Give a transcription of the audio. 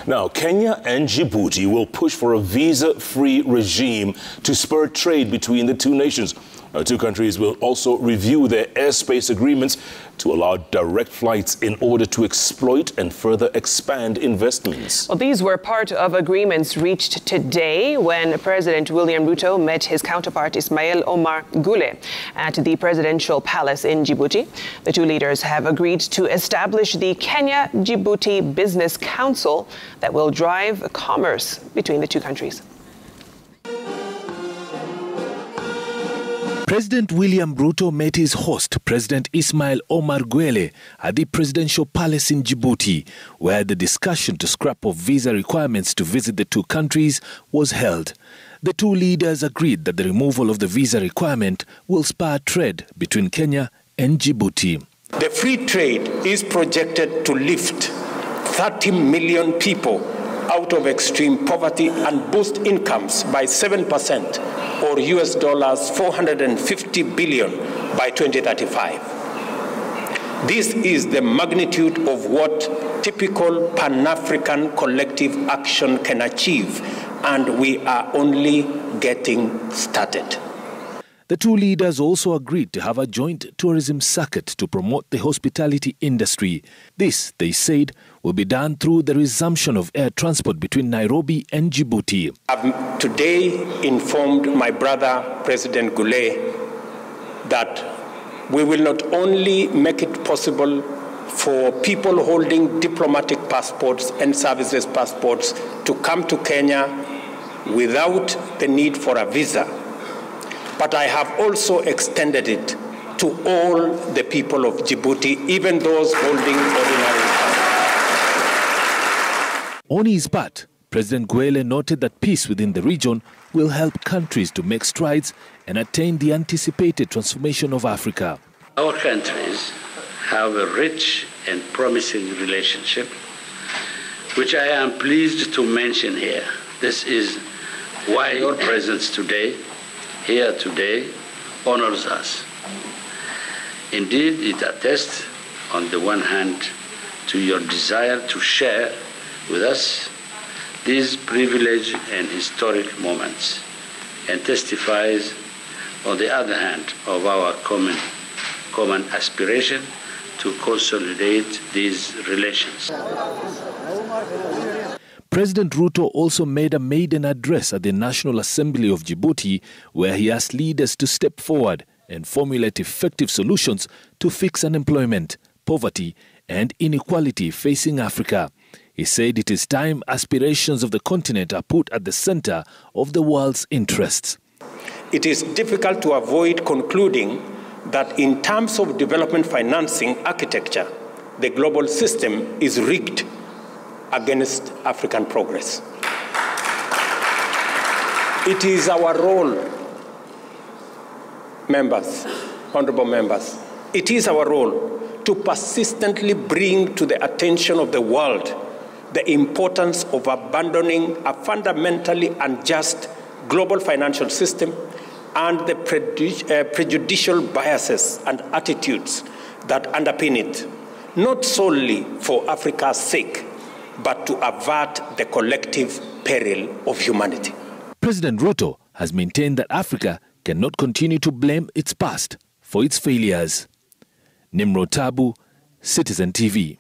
Now, Kenya and Djibouti will push for a visa-free regime to spur trade between the two nations. Our two countries will also review their airspace agreements to allow direct flights in order to exploit and further expand investments. Well, these were part of agreements reached today when President William Ruto met his counterpart Ismail Omar Gulleh at the presidential palace in Djibouti. The two leaders have agreed to establish the Kenya-Djibouti Business Council that will drive commerce between the two countries. President William Ruto met his host, President Ismail Omar Gulleh, at the presidential palace in Djibouti, where the discussion to scrap off visa requirements to visit the two countries was held. The two leaders agreed that the removal of the visa requirement will spur trade between Kenya and Djibouti. The free trade is projected to lift 30 million people out of extreme poverty and boost incomes by 7%. or US dollars 450 billion by 2035. This is the magnitude of what typical Pan-African collective action can achieve, and we are only getting started. The two leaders also agreed to have a joint tourism circuit to promote the hospitality industry. This, they said, will be done through the resumption of air transport between Nairobi and Djibouti. I've today informed my brother, President Gulleh, that we will not only make it possible for people holding diplomatic passports and services passports to come to Kenya without the need for a visa, but I have also extended it to all the people of Djibouti, even those holding ordinary passports. On his part, President Gulleh noted that peace within the region will help countries to make strides and attain the anticipated transformation of Africa. Our countries have a rich and promising relationship, which I am pleased to mention here. This is why your presence today here today honors us. Indeed, it attests, on the one hand, to your desire to share with us these privileged and historic moments, and testifies, on the other hand, of our common aspiration to consolidate these relations. President Ruto also made a maiden address at the National Assembly of Djibouti, where he asked leaders to step forward and formulate effective solutions to fix unemployment, poverty, and inequality facing Africa. He said it is time aspirations of the continent are put at the center of the world's interests. It is difficult to avoid concluding that in terms of development financing architecture, the global system is rigged against African progress. It is our role, members, honorable members, it is our role to persistently bring to the attention of the world the importance of abandoning a fundamentally unjust global financial system and the prejudicial biases and attitudes that underpin it, not solely for Africa's sake, but to avert the collective peril of humanity. President Ruto has maintained that Africa cannot continue to blame its past for its failures. Nimrod Tabu, Citizen TV.